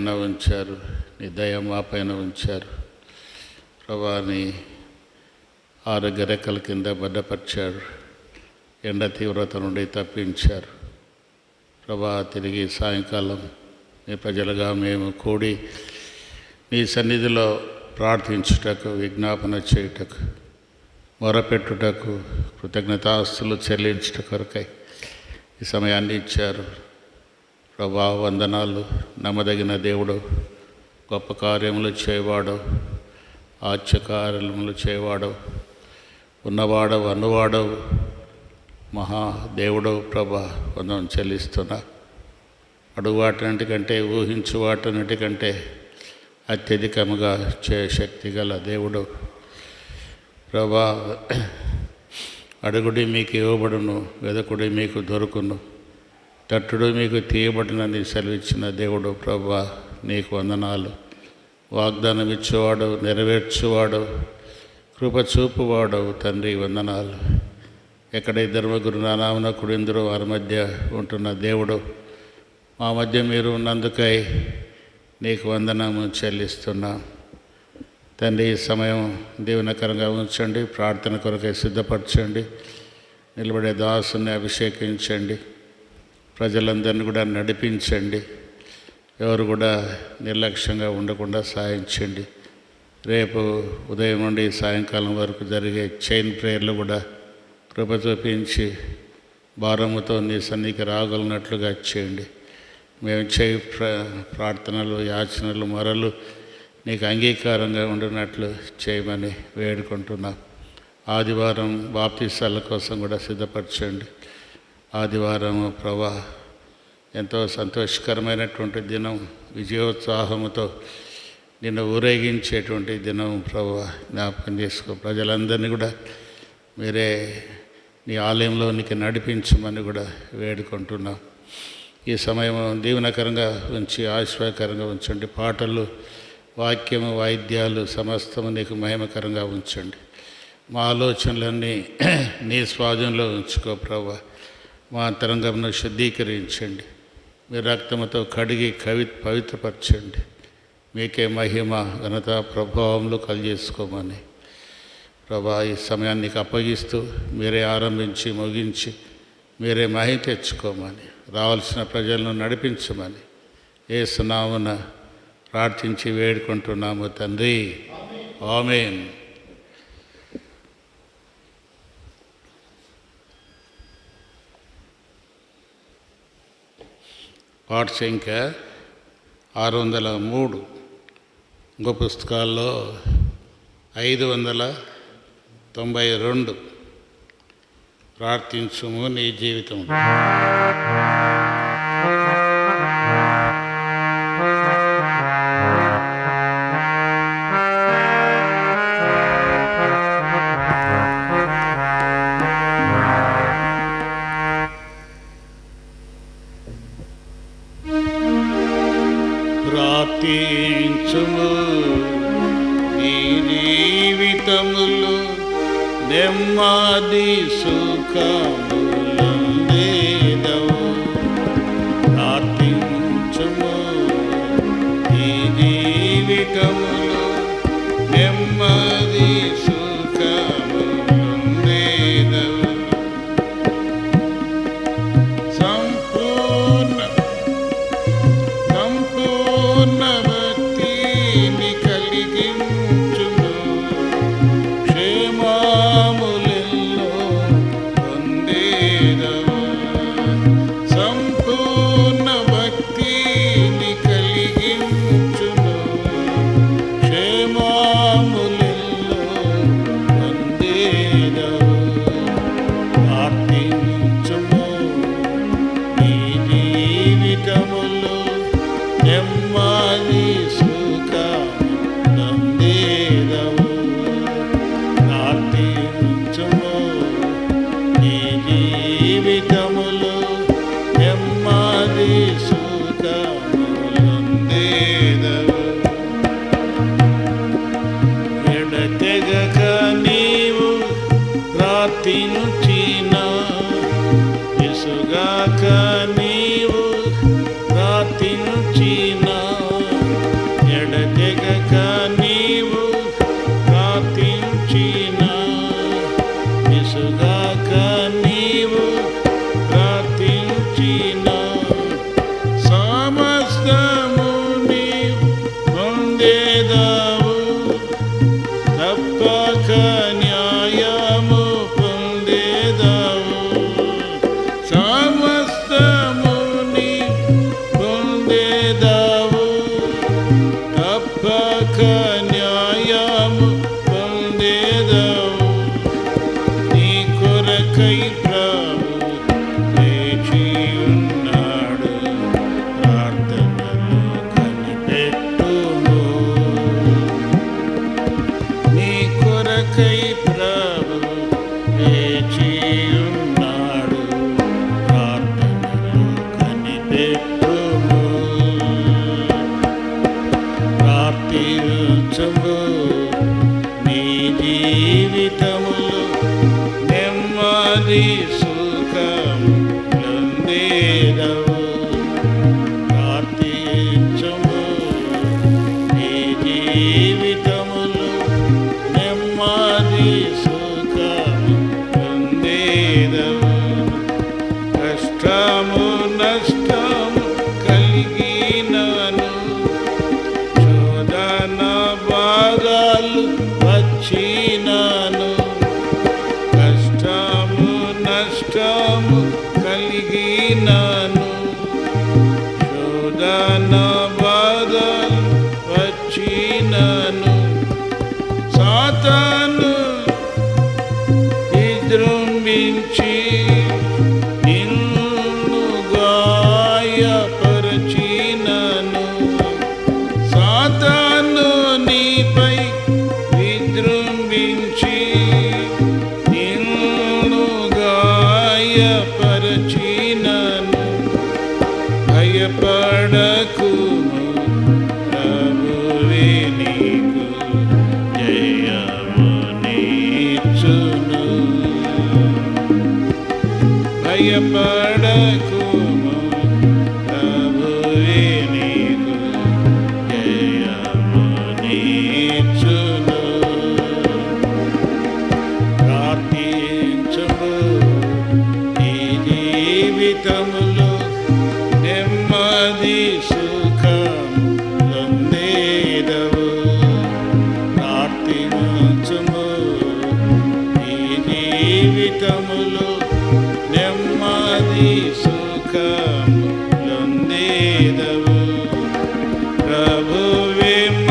పైన ఉంచారు, నీ దయ మా పైన ఉంచారు ప్రభా. నీ ఆరోగ్య రెక్కల కింద భద్రపరిచారు, ఎండ తీవ్రత నుండి తప్పించారు ప్రభా. తిరిగి సాయంకాలం నీ ప్రజలుగా మేము కూడి నీ సన్నిధిలో ప్రార్థించుటకు, విజ్ఞాపన చేయుటకు, మొరపెట్టుటకు, కృతజ్ఞతాస్తులు చెల్లించుట కొరకై ఈ సమయాన్ని ఇచ్చారు ప్రభా. వందనాలు. నమ్మదగిన దేవుడు, గొప్ప కార్యములు చేయవాడు, ఆశ్చర్యకార్యములు చేయవాడు, ఉన్నవాడవు, అన్నువాడవు, మహాదేవుడవు ప్రభా. వందనం చెల్లిస్తున్నా. అడుగు వాటన్నిటికంటే, ఊహించు వాటన్నిటికంటే అత్యధికముగా శక్తి గల దేవుడు ప్రభా. అడుగుడి మీకు ఇవ్వబడును, వెదకుడి మీకు దొరుకును, తట్టుడు మీకు తీయబడినని సెలవిచ్చిన దేవుడు ప్రభా. నీకు వందనాలు. వాగ్దానం ఇచ్చేవాడు, నెరవేర్చువాడు, కృప చూపువాడు తండ్రి, వందనాలు. ఎక్కడ ఇద్దరు ముగ్గురు నా నామమున కూడిందురో వారి మధ్య ఉంటున్న దేవుడు, మా మధ్య మీరు ఉన్నందుకై నీకు వందనము చెల్లిస్తున్నా తండ్రి. ఈ సమయం దీవెనకరంగా ఉంచండి, ప్రార్థన కొరకై సిద్ధపరచండి, నిలబడే దాసుని అభిషేకించండి, ప్రజలందరినీ కూడా నడిపించండి, ఎవరు కూడా నిర్లక్ష్యంగా ఉండకుండా సాయించండి. రేపు ఉదయం నుండి సాయంకాలం వరకు జరిగే చైన్ ప్రేయర్లు కూడా కృప చూపించి భారముతో నీ సన్నిధికి రాగలిగినట్లుగా చేయండి. మేము చేయి ప్రార్థనలు, యాచనలు, మొరలు నీకు అంగీకారంగా ఉండినట్లు చేయమని వేడుకుంటున్నాం. ఆదివారం బాప్తీసాల కోసం కూడా సిద్ధపరచండి. ఆదివారం ప్రభా ఎంతో సంతోషకరమైనటువంటి దినం, విజయోత్సాహముతో నిన్ను ఊరేగించేటువంటి దినం ప్రభా. జ్ఞాపకం చేసుకో. ప్రజలందరినీ కూడా మీరే నీ ఆలయంలోనికి నడిపించమని కూడా వేడుకుంటున్నాం. ఈ సమయం దీవెనకరంగా ఉంచి ఆశ్వాకరంగా ఉంచండి. పాటలు, వాక్యము, వాయిద్యాలు సమస్తము నీకు మహిమకరంగా ఉంచండి. మా ఆలోచనలన్నీ నీ స్వాధీనంలో ఉంచుకో ప్రభా. మా అంతరంగమును శుద్ధీకరించండి, మీ రక్తముతో కడిగి పవిత్రపరచండి. మీకే మహిమ, ఘనత, ప్రభావములు కలిగేసుకోమని ప్రభా ఈ సమయానికి అప్పగిస్తూ మీరే ఆరంభించి ముగించి మీరే మహిమ తెచ్చుకోమని, రావాల్సిన ప్రజలను నడిపించమని యేసు నామమున ప్రార్థించి వేడుకుంటున్నాము తండ్రి. ఆమేన్. పాఠ సంఖ్య 603. ఇంకో పుస్తకాల్లో 592. ప్రార్థించుము నీ జీవితం. ప్రార్థించుము నీ జీవితములో నెమ్మది సుఖములందేదవు. ప్రార్థించుము నీ జీవితములో నెమ్మది సుఖములందేదవు. సంపూర్ణ భక్తిని కలిగించును, క్షేమములెల్లో పొందేదవు. సంపూర్ణ భక్తిని కలిగించును, క్షేమములెల్లో పొందేదవు. ప్రార్థించుము నీ జీవితములో నెమ్మది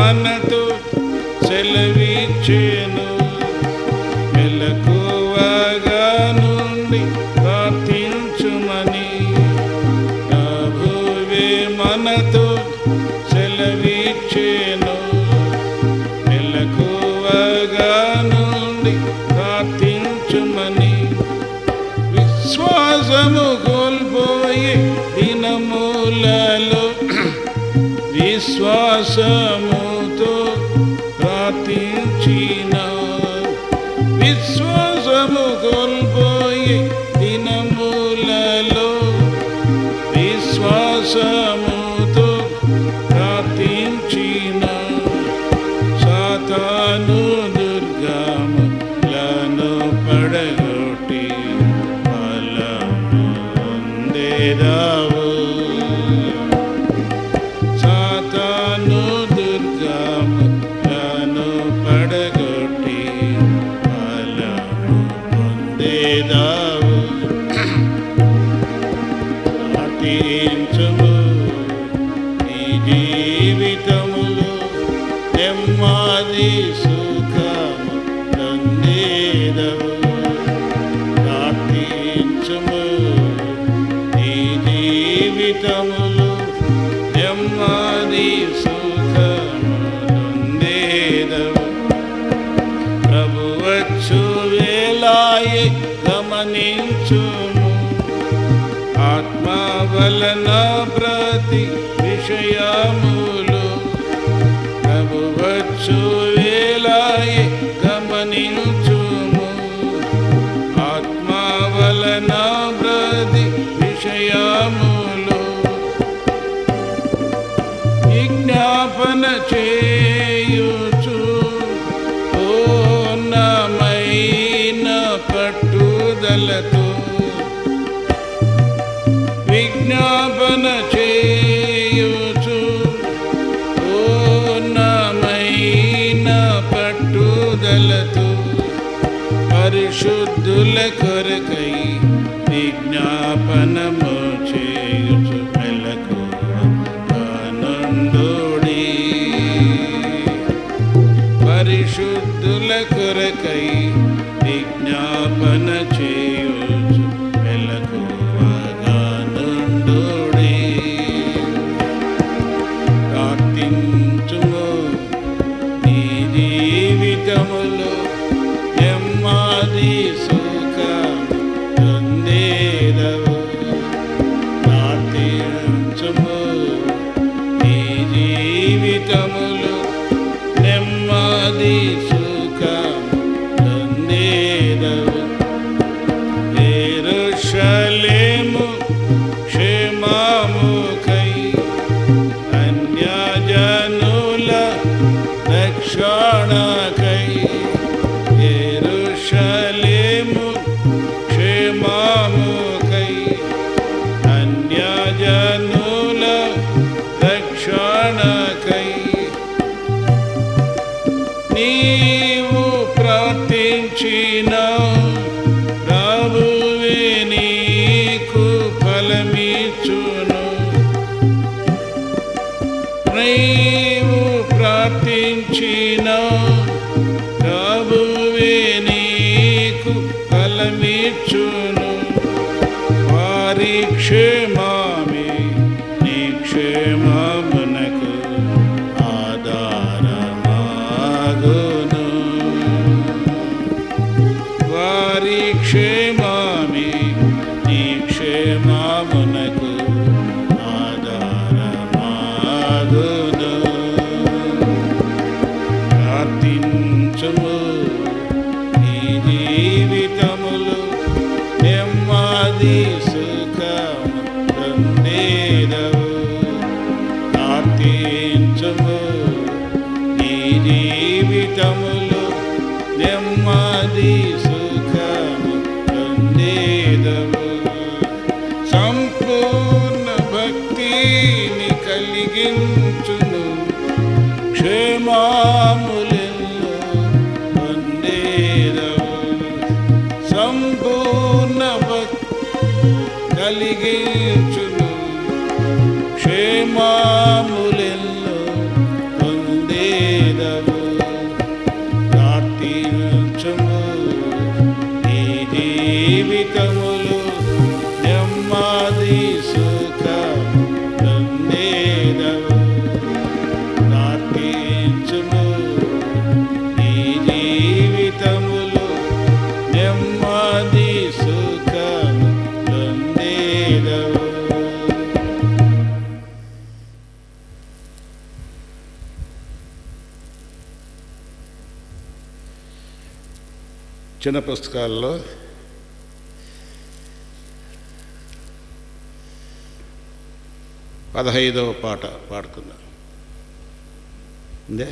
మనతో సెలవిచ్చెను. మెలకువగా నుండి ప్రార్థించుమని ప్రభువే మనతో సెలవిచ్చెను. మెలకువగా నుండి ప్రార్థించుమని విశ్వాసము కోల్పోయే దినములలో విశ్వాసముతో ప్రార్థించిన విశ్వాసము కోల్పోయే దినములలో విశ్వాసముతో ప్రార్థించిన సాతాను దుర్గములను పడగొట్టి ఫలము పొందెదవు. సాతాను దుర్గములను పడగొట్టి ఫలము పొందెదవు. ప్రార్థించుము, నీ జీవితములో నెమ్మది సుఖము పొందెదవు. ప్రార్థించుము, నీ జీవితములో నెమ్మది సుఖము పొందెదవు. ప్రభు వచ్చు వేళాయే గమనించుము, ఆత్మ వలన ప్రతి విషయములు ప్రభు వచ్చు వేళాయే గమనించుము, ఆత్మ వలన ప్రతి విషయములు విజ్ఞాపన చేయుచు పూర్ణమైన పట్టుదలతో విజ్ఞాపన చేయుచు పూర్ణమైన పట్టుదలతో పరిశుద్ధుల కొరకై విజ్ఞాపనము చేయుచు మెలకువగా నుండుడి. పరిశుద్ధుల కొరకై విజ్ఞాపన చేయుచు మెలకువగా నుండుడి. ప్రార్థించుము, నీ జీవితములో నెమ్మది సుఖము పొందెదవు. ప్రార్థించుము, నీ జీవితములో నెమ్మది సుఖము పొందెదవు. యెరూషలేము క్షేమముకై అన్యజనుల రక్షణకై యెరూషలేము క్షేమముకై అన్యజనుల రక్షణకై నీవు ప్రార్థించిన ప్రభువే నీకు ఫలమిచ్చును. నీవు ప్రార్థించిన ప్రభువే నీకు ఫలమిచ్చును. వారి క్షేమమే నీ క్షేమమునకు ఆధారమాగును. వారి క్షేమమే నీ క్షేమమునకు ఆధారమాగును. ప్రార్థించుము, నీ జీవితములో నెమ్మది సుఖము పొందెదవు. ప్రార్థించుము, నీ జీవితములో నెమ్మది సుఖము పొందెదవు. సంపూర్ణ భక్తిని కలిగించును, క్షేమములెన్నో పొందెదవు. సంపూర్ణ భక్తి కలిగించును, క్షేమములెన్నో పొందెదవు. చిన్న పుస్తకాల్లో పదహైదవ పాట పాడుకుందాం. ఉందే?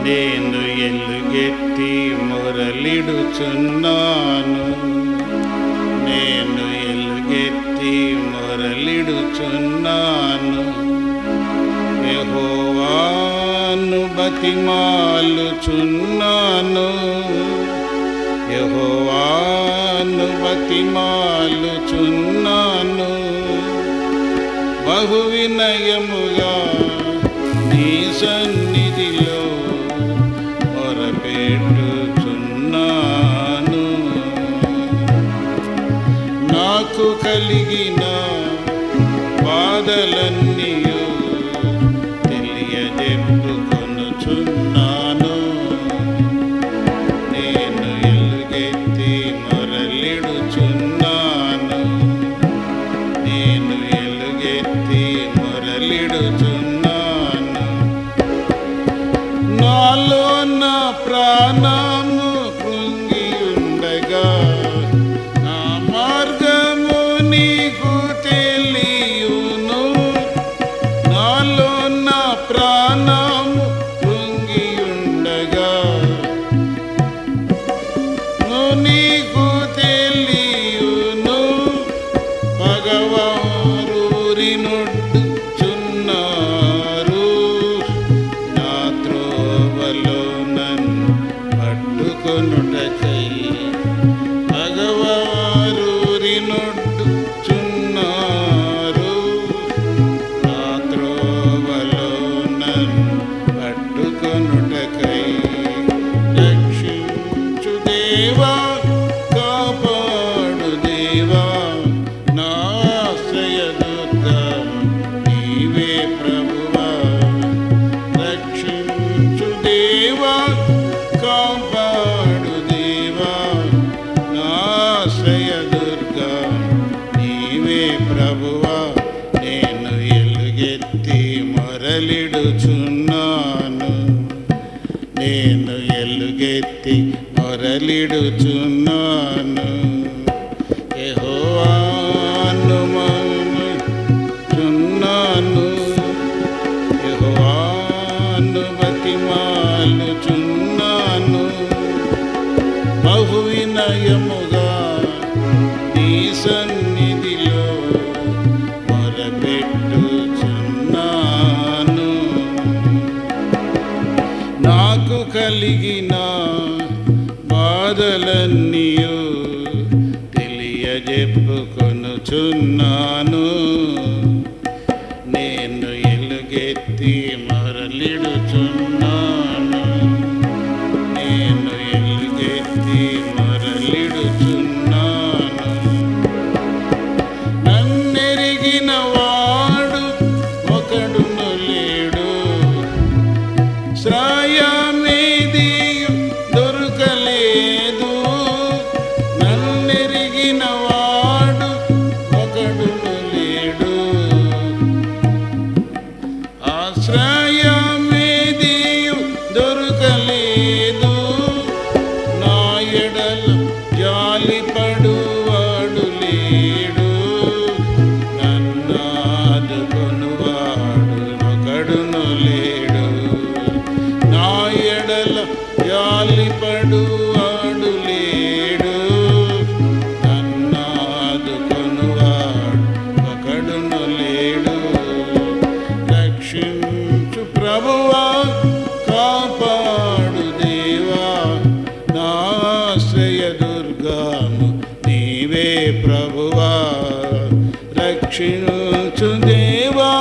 నేను ఎలుగెత్తి మొరలిడుచున్నాను, నేను ఎలుగెత్తి మొరలిడుచున్నాను. యెహోవాను బతిమాలుచున్నాను, యెహోవాను బతిమాలుచున్నాను. బహు వినయముగా నీ సన్నిధిలో మొరపెట్టుచున్నాను. నాకు కలిగిన బాధలన్నీయు తెలియజెప్పుకొనుచున్నాను. నేను ఎలుగెత్తి మొరలిడుచున్నాను, నేను ఎలుగెత్తి మొరలిడుచున్నాను. నాలో నా ప్రాణము కృంగి ఉండగా నా మార్గము నీకు తెలియును. నాలో నా ప్రాణము కృంగి ఉండగా నీకు తెలియును. పగవారూరి నొడ్డుచున్నారు, నా త్రోవలో నన్ను పట్టుకొనుటకై. పగవారూరి నొడ్డుచున్నారు, నా త్రోవలో నన్ను పట్టుకొనుటకై. రక్షించు దేవా, కాపాడు దేవా, నా ఆశ్రయదుర్గం నీవే ప్రభువా. రక్షించు దేవా, కాపాడు దేవా, నా ఆశ్రయదుర్గం నీవే ప్రభువా. నేను ఎలుగెత్తి మొరలిడుచున్నాను, నేను ఎలుగెత్తి మొరలిడుచున్నాను. యెహోవాను మన్నిచున్నాను, యెహోవాను బతిమాలుచున్నాను. బహు వినయముగా నీ సన్నిధిలో మొరపెట్టుచున్నాను. నాకు కలిగిన బాధలన్నీయు తెలియజెప్పుకొనుచున్నాను. నేను ఎలుగెత్తి మొరలిడుచున్నాను, నేను ఎలుగెత్తి మొరలిడుచున్నాను. నన్నెరిగిన వాడు ఒకడును లేడు, శ్రాయమేదియు దొరకలేదు. నన్నెరిగిన వాడు ఒకడును లేడు, ఆశ్రయమేదియు దొరకలేదు. నా ఎడల జాలిపడువాడు లేడు, నన్నాదుకొనువాడు ఒకడును లేడు. నా ఎడల జాలిపడువాడు లేడు, రక్షించు దేవా,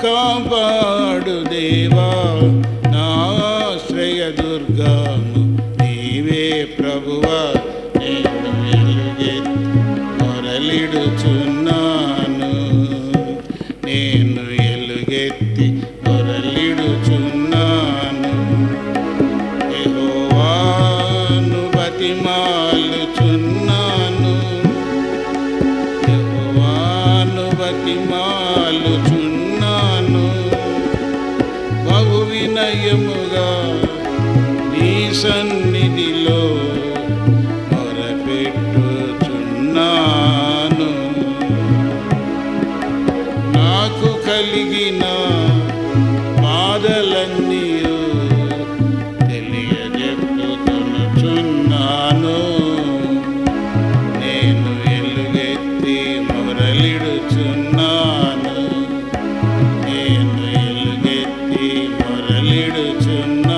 కాపాడు దేవా, నా ఆశ్రయదుర్గము నీవే ప్రభువా. నేను ఎలుగెత్తి మొరలిడుచున్నాను, నేను ఎలుగెత్తి మొరలిడుచున్నాను. యెహోవాను బతిమాలుచున్నాను, యెహోవాను బతిమాలుచున్నాను. బహు వినయముగా నీ సన్నిధిలో మొరపెట్టుచున్నాను. నాకు కలిగిన బాధలన్నీయు తెలియజెప్పుకొనుచున్నాను. నేను ఎలుగెత్తి మొరలిడుచున్నాను, నేను ఎలుగెత్తి మొరలిడుచున్నాను.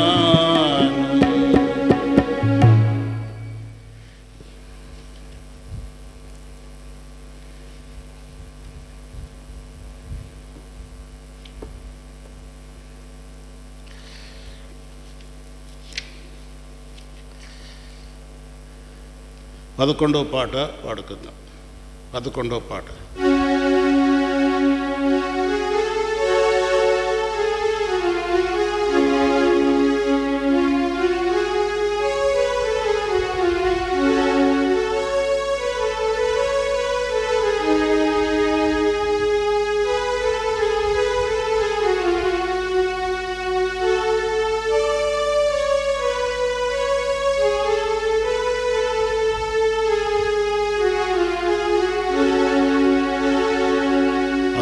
పదకొండవ పాట పాడుకుందాం. 11వ పాట.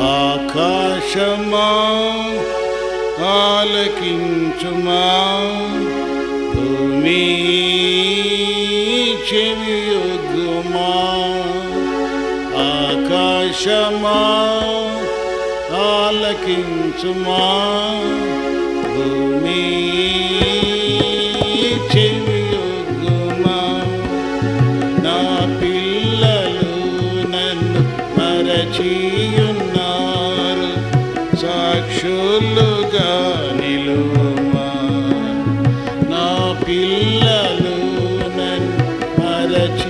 ఆకాశమా ఆలకించుమా, భూమి చెవియొగ్గుమా. ఆకాశమా ఆలకించుమా, భూమి చెవియొగ్గుమా. నా పిల్లలు నన్ను మరచియున్నారు, సాక్షులుగా నిలువుమా. నా పిల్లలు నన్ను మరచియున్నారు,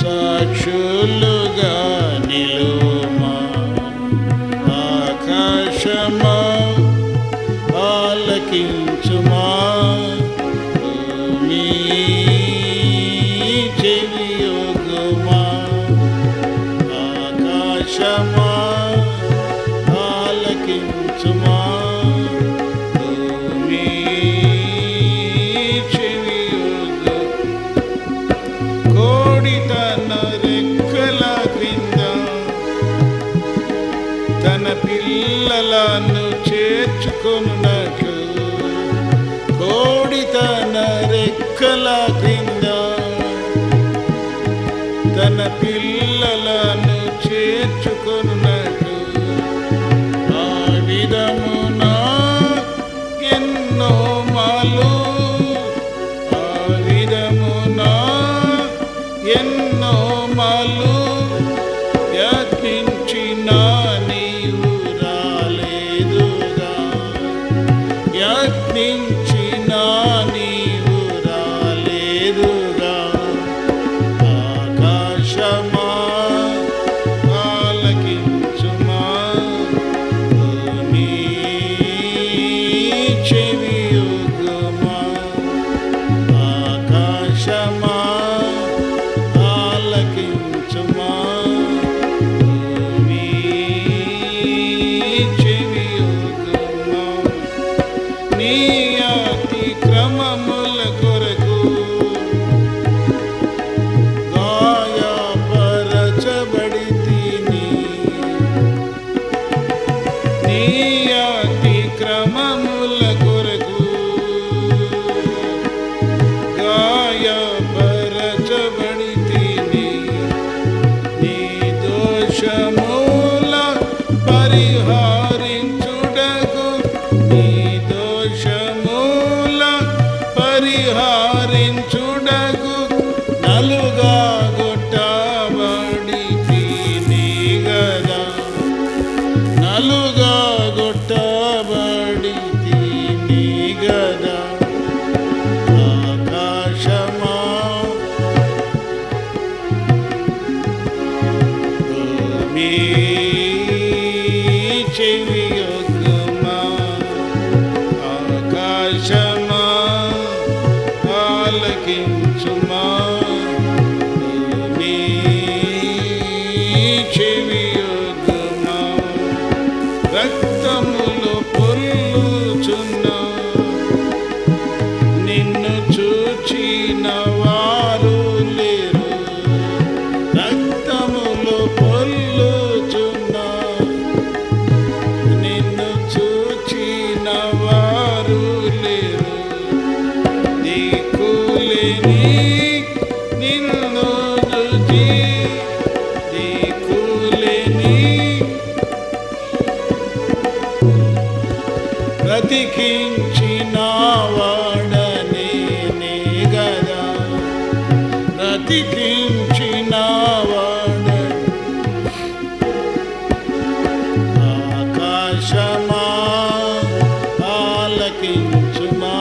సాక్షులుగా నిలువుమా. ఆకాశమా ఆలకించుమా, భూమి చెవియొగ్గుమా. ఆకాశమా ఆలకించుమా, భూమి చెవియొగ్గు. కోడి తన రెక్కల క్రింద తన పిల్లలను చేర్చుకొనున్నట్లు, కోడి తన రెక్కల క్రింద తన పిల్లలను చేర్చుకొనున్నట్లు, ఆ విధమున ఎన్నో మాలు, ఆ విధమున ఎన్నో మాలు యత్నించినా నీవు రాలేదుగా, యత్నించినా నీవు రాలేదుగా. ఆకాశమా ఆలకించుమా, భూమి చెవియొగ్గుమా. ఆకాశమా ఆలకించుమా, భూమి చెవియొగ్గుమా. నీ అతిక్రమముల కొరకు గాయపరచబడితిని, నీ అతిక్రమముల కొరకు గాయపరచబడితిని. నీ దోషముల పరిహారించుటకు, నీ దోషముల పరిహారించుటకు నలుగా గొట్టబడితిని. బ్రతికించిన వాడనే గదా, బ్రతికించిన వాడ. ఆకాశమా ఆలకించుమా,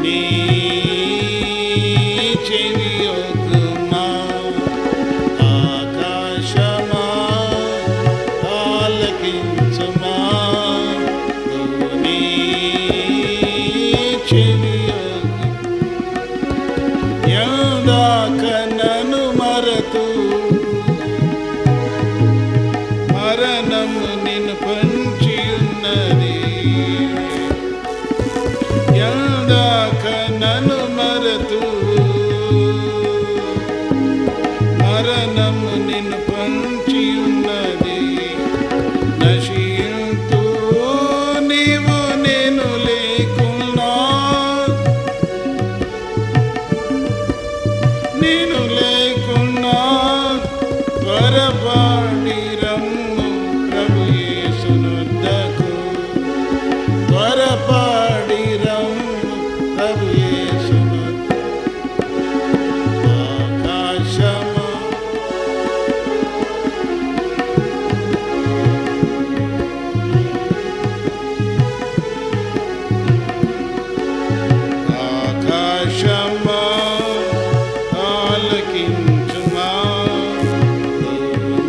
నీ చెవియొగ్గుమా. ఆకాశమా ఆలకించుమా, నీ చెవియొగ్గు. ఎందాక నన్ను మరతు మరణము నిన్ను పంచి ఉన్నది. ఎందాక నన్ను మరతు మరణము నిన్ను పంచి ఉన్నది. నశింతు నీవు నేను లేకున్నా, నేను లేకున్నా త్వరపడి రమ్ము ప్రభు యేసునొద్దకు. త్వరపడి రమ్ము ప్రభు యేసునొద్దకు. ఆకాశమా ఆకాశమా ఆలకించుమా,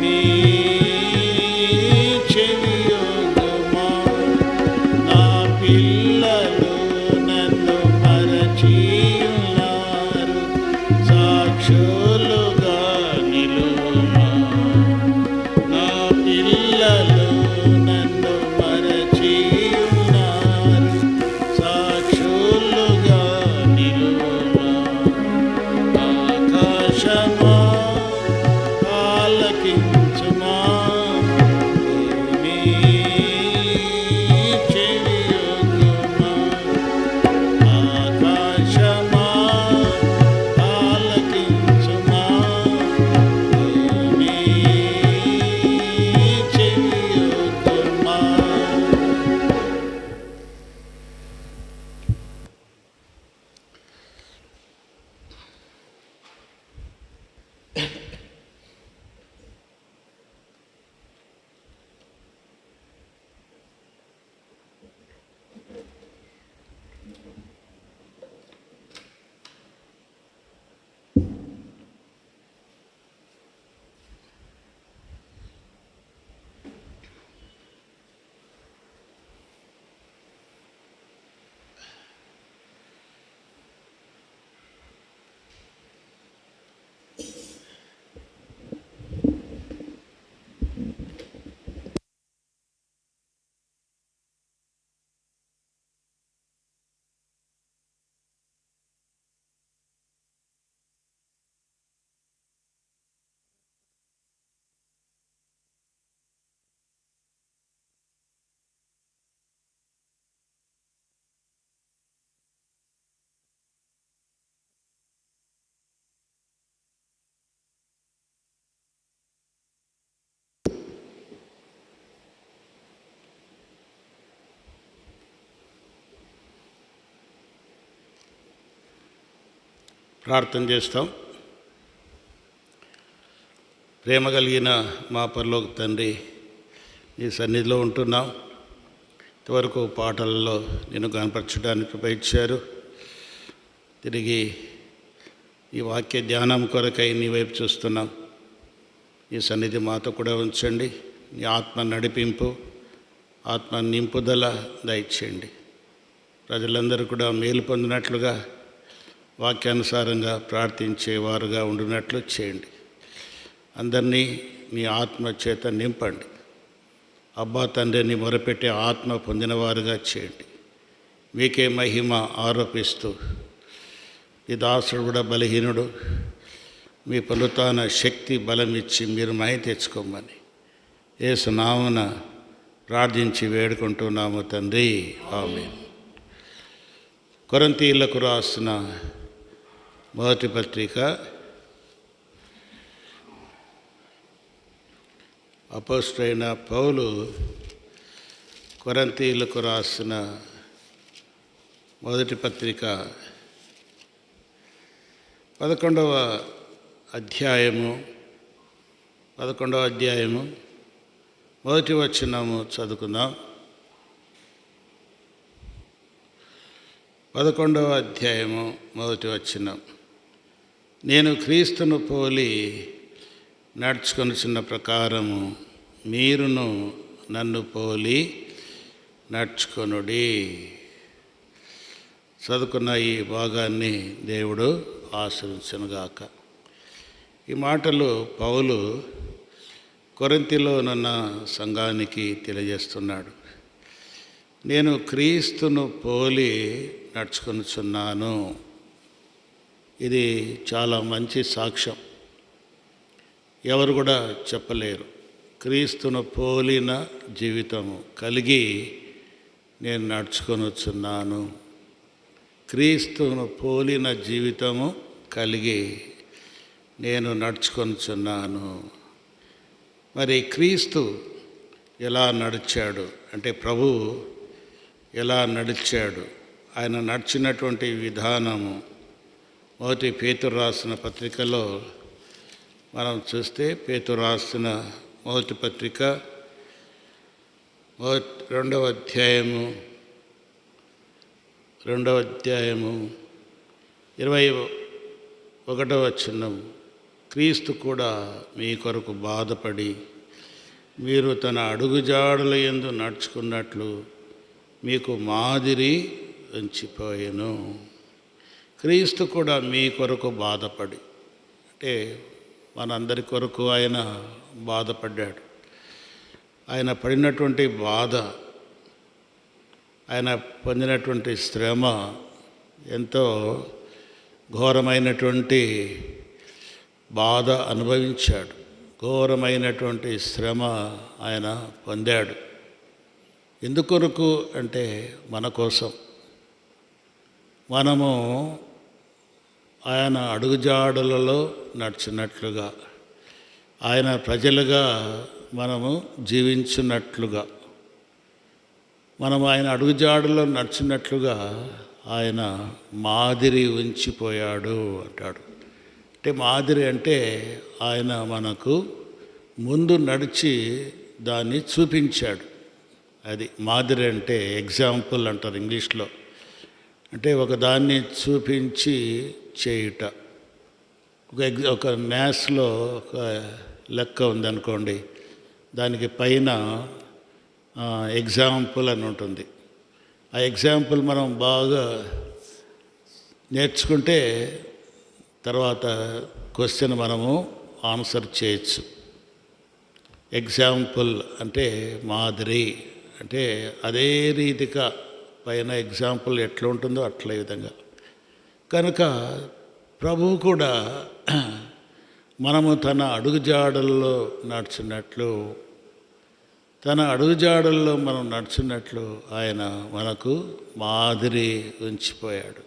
నీ చెవియొగ్గుమా. నా పిల్లలు నన్ను మరచియున్నారు, సాక్షులుగా నిలువుమా. నా పిల్లలు నన్ను మరచియున్నారు, సాక్షులుగా నిలువుమా. ఆకాశమా ఆలకించుమా, నీ చెవియొగ్గుమా. ఆకాశమా ఆలకించుమా, నీ చెవియొగ్గుమా. ప్రార్థన చేస్తాం. ప్రేమ కలిగిన మా పరలోక తండ్రి, నీ సన్నిధిలో ఉంటున్నాం. ఇంతవరకు పాటలలో నేను కనపరచడానికి కృప ఇచ్చారు. తిరిగి ఈ వాక్య ధ్యానం కొరకై నీ వైపు చూస్తున్నాం. ఈ సన్నిధి మాతో కూడా ఉంచండి. నీ ఆత్మ నడిపింపు, ఆత్మ నింపుదల దయచేయండి. ప్రజలందరూ కూడా మేలు పొందినట్లుగా వాక్యానుసారంగా ప్రార్థించేవారుగా ఉండినట్లు చేయండి. అందరినీ నీ ఆత్మ చేత నింపండి. అబ్బా తండ్రిని మొరపెట్టే ఆత్మ పొందినవారుగా చేయండి. మీకే మహిమ ఆరోపిస్తూ, ఈ దాసుడు కూడా బలహీనుడు, మీ పునరుత్థాన శక్తి బలం ఇచ్చి మీరు మహిమ తెచ్చుకోమని యేసు నామమున ప్రార్థించి వేడుకుంటున్నాము తండ్రి, ఆమేన్. కొరింథీయులకు రాసిన మొదటి పత్రిక అపోస్తలుడైన పౌలు కొరింథీయులకు రాసిన మొదటి పత్రిక 11వ అధ్యాయము మొదటి వచనము చదువుకుందాం. 11వ అధ్యాయము మొదటి వచనం. నేను క్రీస్తును పోలి నడుచుకొనుచున్న ప్రకారము మీరును నన్ను పోలి నడుచుకొనుడి. చదువుకున్న ఈ భాగాన్ని దేవుడు ఆశీర్వదించుగాక. ఈ మాటలు పౌలు కొరింథీలో ఉన్న సంఘానికి తెలియజేస్తున్నాడు. నేను క్రీస్తును పోలి నడుచుకొనుచున్నాను. ఇది చాలా మంచి సాక్ష్యం. ఎవరు కూడా చెప్పలేరు. క్రీస్తును పోలిన జీవితము కలిగి నేను నడుచుకొనుచున్నాను. క్రీస్తును పోలిన జీవితము కలిగి నేను నడుచుకొనుచున్నాను. మరి క్రీస్తు ఎలా నడిచాడు అంటే, ప్రభువు ఎలా నడిచాడు, ఆయన నడిచినటువంటి విధానము మొదటి పేతురు రాసిన పత్రికలో మనం చూస్తే, పేతురు రాసిన మొదటి పత్రిక 2వ అధ్యాయము 21వ వచనం. క్రీస్తు కూడా మీ కొరకు బాధపడి మీరు తన అడుగుజాడల యందు నడుచుకున్నట్లు మీకు మాదిరి ఉంచిపోయెను. క్రీస్తు కూడా మీ కొరకు బాధపడి, అంటే మనందరి కొరకు ఆయన బాధపడ్డాడు. ఆయన పడినటువంటి బాధ, ఆయన పొందినటువంటి శ్రమ ఎంతో ఘోరమైనటువంటి బాధ అనుభవించాడు. ఘోరమైనటువంటి శ్రమ ఆయన పొందాడు. ఎందుకొరకు అంటే మన కోసం. మనము ఆయన అడుగుజాడలలో నడిచినట్లుగా, ఆయన ప్రజలుగా మనము జీవించినట్లుగా, మనం ఆయన అడుగుజాడలో నడిచినట్లుగా ఆయన మాదిరి ఉంచిపోయాడు అంటాడు. అంటే మాదిరి అంటే ఆయన మనకు ముందు నడిచి దాన్ని చూపించాడు. అది మాదిరి అంటే ఎగ్జాంపుల్ అంటారు ఇంగ్లీష్లో. అంటే ఒక దాన్ని చూపించి చేయుట. ఒక మ్యాథ్స్లో ఒక లెక్క ఉందనుకోండి, దానికి పైన ఎగ్జాంపుల్ అని ఉంటుంది. ఆ ఎగ్జాంపుల్ మనం బాగా నేర్చుకుంటే తర్వాత క్వశ్చన్ మనము ఆన్సర్ చేయొచ్చు. ఎగ్జాంపుల్ అంటే మాదిరి అంటే అదే రీతిగా పైన ఎగ్జాంపుల్ ఎట్లా ఉంటుందో అట్లే విధంగా. కనుక ప్రభువు కూడా మనము తన అడుగుజాడల్లో నడిచినట్లు, తన అడుగుజాడల్లో మనం నడిచినట్లు ఆయన మనకు మాదిరి ఉంచిపోయాడు.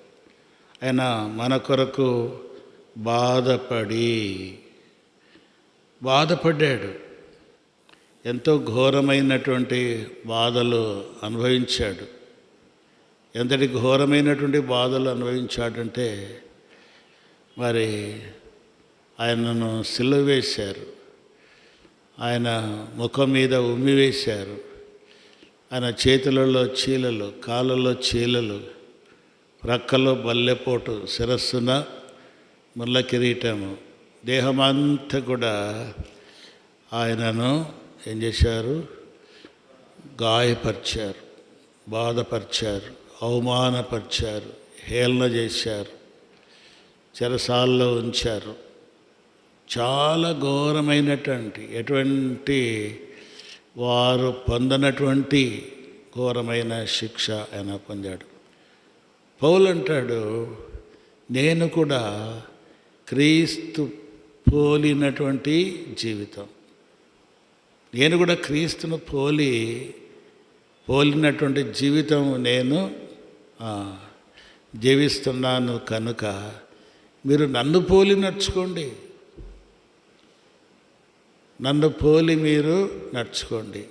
ఆయన మన కొరకు బాధపడ్డాడు. ఎంతో ఘోరమైనటువంటి బాధలు అనుభవించాడు. ఎంతటి ఘోరమైనటువంటి బాధలు అనుభవించాడంటే, మరి ఆయనను సిలువ వేశారు, ఆయన ముఖం మీద ఉమ్మి వేశారు, ఆయన చేతులలో చీలలు, కాళ్ళలో చీలలు, ప్రక్కలో బల్లెపోటు, శిరస్సున ముళ్ళ కిరీటము, దేహమంతా కూడా ఆయనను ఏం చేశారు? గాయపరిచారు, బాధపరిచారు, అవమానపరిచారు, హేళన చేశారు, చెరసాల్లో ఉంచారు. చాలా ఘోరమైనటువంటి, ఎటువంటి వారు పొందనటువంటి ఘోరమైన శిక్ష ఆయన పొందాడు. పౌలు అంటాడు, నేను కూడా క్రీస్తు పోలినటువంటి జీవితం, నేను కూడా క్రీస్తును పోలినటువంటి జీవితం నేను జీవిస్తున్నాను. కనుక మీరు నన్ను పోలి నడుచుకోండి, నన్ను పోలి మీరు నడుచుకోండి.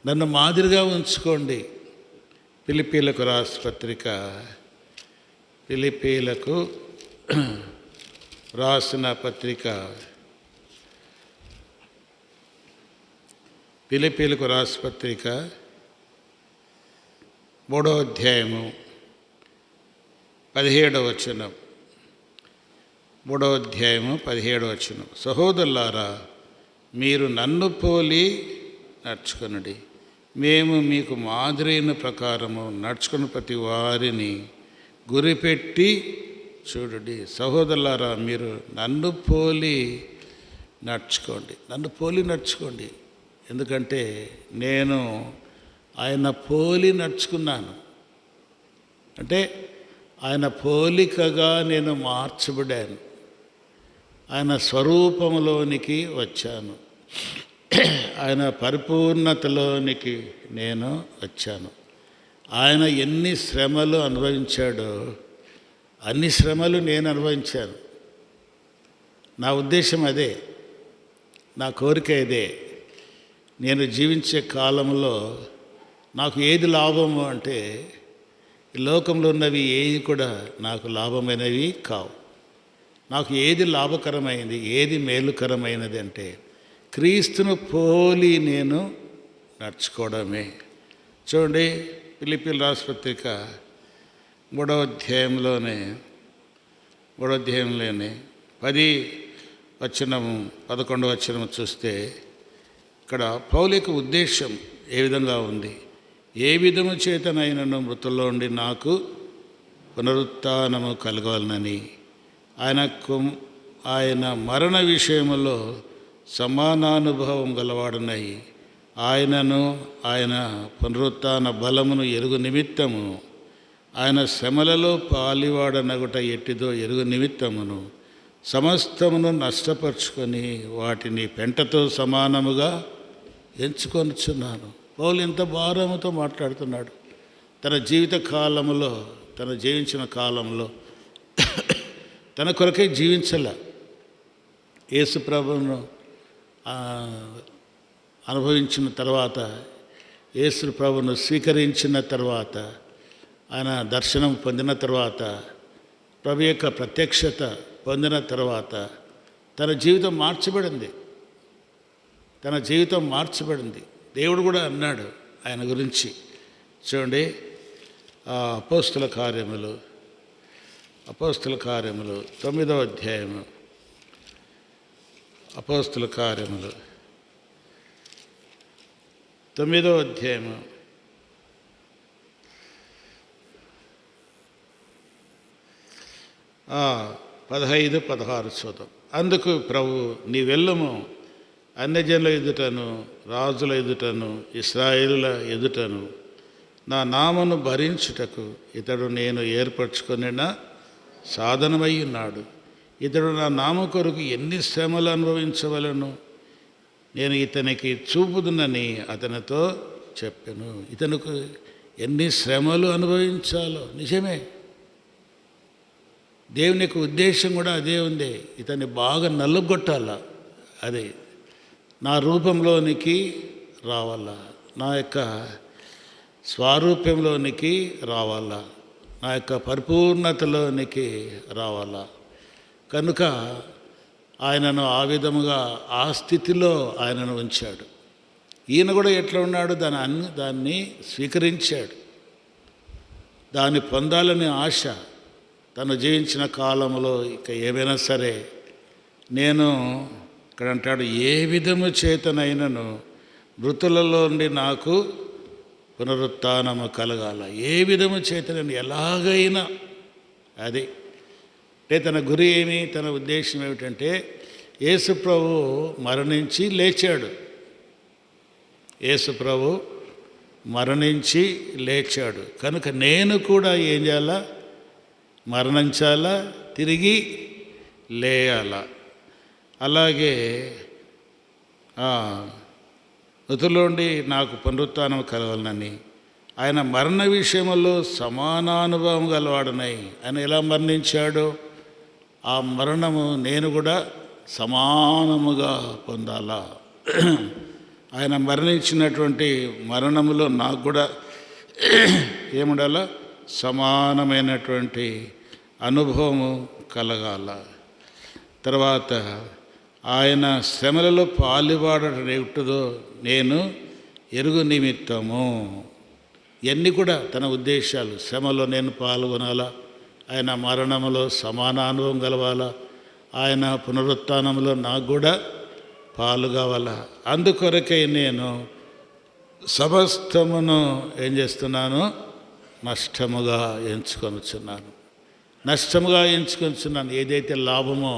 నన్ను మాదిరిగా ఉంచుకోండి. ఫిలిప్పీలకు రాసిన పత్రిక, ఫిలిప్పీలకు రాసిన పత్రిక, ఫిలిప్పీలకు రాసిన పత్రిక 3వ అధ్యాయము 17వ వచనం. 3వ అధ్యాయము 17వ వచనం. సహోదరులారా, మీరు నన్ను పోలి నడుచుకొనుడి. మేము మీకు మాదిరైన ప్రకారము నడుచుకుని ప్రతి వారిని గురిపెట్టి చూడుడి. సహోదరులారా, మీరు నన్ను పోలి నడుచుకోండి. నన్ను పోలి నడుచుకోండి. ఎందుకంటే నేను ఆయన పోలి నడుచుకున్నాను. అంటే ఆయన పోలికగా నేను మార్చబడాను. ఆయన స్వరూపంలోనికి వచ్చాను. ఆయన పరిపూర్ణతలోనికి నేను వచ్చాను. ఆయన ఎన్ని శ్రమలు అనుభవించాడో అన్ని శ్రమలు నేను అనుభవించాను. నా ఉద్దేశం అదే, నా కోరిక ఇదే. నేను జీవించే కాలంలో నాకు ఏది లాభము అంటే, ఈ లోకంలో ఉన్నవి ఏది కూడా నాకు లాభమైనవి కావు. నాకు ఏది లాభకరమైనది, ఏది మేలుకరమైనది అంటే క్రీస్తును పోలి నేను నడుచుకోవడమే. చూడండి, ఫిలిప్పీల రాసిన పత్రిక 3వ అధ్యాయంలోనే 10 వచనము 11వ వచనము చూస్తే ఇక్కడ పౌలు యొక్క ఉద్దేశం ఏ విధంగా ఉంది. ఏ విధము చేతనైనను మృతుల్లో ఉండి నాకు పునరుత్థానము కలగవలనని, ఆయన మరణ విషయములో సమానానుభవం గలవాడునై ఆయనను ఆయన పునరుత్థాన బలమును ఎరుగు నిమిత్తము, ఆయన శ్రమలలో పాలివాడనగుట ఎట్టిదో ఎరుగు నిమిత్తమును సమస్తమును నష్టపరుచుకొని వాటిని పెంటతో సమానముగా ఎంచుకొనుచున్నాను. పౌలు ఎంత భారముతో మాట్లాడుతున్నాడు. తన జీవిత కాలంలో, తను జీవించిన కాలంలో తన కొరకే జీవించల. యేసు ప్రభువును అనుభవించిన తర్వాత, యేసు ప్రభువును స్వీకరించిన తర్వాత, ఆయన దర్శనం పొందిన తర్వాత, ప్రభు యొక్క ప్రత్యక్షత పొందిన తర్వాత తన జీవితం మార్చబడింది. తన జీవితం మార్చబడింది. దేవుడు కూడా అన్నాడు ఆయన గురించి. చూడండి, అపోస్తుల కార్యములు 9వ అధ్యాయము, అపోస్తుల కార్యములు 9వ అధ్యాయము 15-16 చూద్దాం. అందుకు ప్రభు, నీ వెళ్ళము, అన్యజనుల ఎదుటను రాజుల ఎదుటను ఇశ్రాయేలుల ఎదుటను నా నామను భరించుటకు ఇతడు నేను ఏర్పరచుకొనిన సాధనమై ఉన్నాడు. ఇతడు నా నామ కొరకు ఎన్ని శ్రమలు అనుభవించవలను నేను ఇతనికి చూపుదునని అతనితో చెప్పాను. ఇతనికి ఎన్ని శ్రమలు అనుభవించాలో నిజమే. దేవుని యొక్క ఉద్దేశం కూడా అదే ఉంది. ఇతన్ని బాగా నలుగొట్టాల. అదే నా రూపంలోనికి రావాలా, నా యొక్క స్వారూప్యంలోనికి రావాలా, నా యొక్క పరిపూర్ణతలోనికి రావాలా. కనుక ఆయనను ఆ విధముగా ఆ స్థితిలో ఆయనను ఉంచాడు. ఈయన కూడా ఎట్లా ఉన్నాడు, దాన్ని స్వీకరించాడు. దాన్ని పొందాలని ఆశ. తను జీవించిన కాలంలో ఇక ఏమైనా సరే నేను ఇక్కడ అంటాడు, ఏ విధము చేతనైనను మృతులలో నుండి నాకు పునరుత్థానము కలగాల. ఏ విధము చేతనైనా, ఎలాగైనా. అది అంటే తన గురి ఏమి, తన ఉద్దేశం ఏమిటంటే యేసు ప్రభు మరణించి లేచాడు. యేసు ప్రభు మరణించి లేచాడు. కనుక నేను కూడా ఏం చేయాలా, మరణించాలా, తిరిగి లేయాలా. అలాగే మృతుల్లోండి నాకు పునరుత్థానం కలవాలని ఆయన మరణ విషయంలో సమానానుభవం గలవాడనై ఆయన ఎలా మరణించాడో ఆ మరణము నేను కూడా సమానముగా పొందాలా. ఆయన మరణించినటువంటి మరణములో నాకు కూడా ఏముండాలా, సమానమైనటువంటి అనుభవము కలగాల. తర్వాత ఆయన శ్రమలలో పాలువాడటం ఏమిటో నేను ఎరుగు నిమిత్తము. ఇవన్నీ కూడా తన ఉద్దేశాలు. శ్రమలో నేను పాల్గొనాలా, ఆయన మరణములో సమాన అనుభవం కలవాలా, ఆయన పునరుత్థానంలో నాకు కూడా పాలు కావాలా. అందుకొరకై నేను సమస్తమును ఏం చేస్తున్నాను, నష్టముగా ఎంచుకొనుచున్నాను. నష్టముగా ఎంచుకొనుచున్నాను. ఏదైతే లాభమో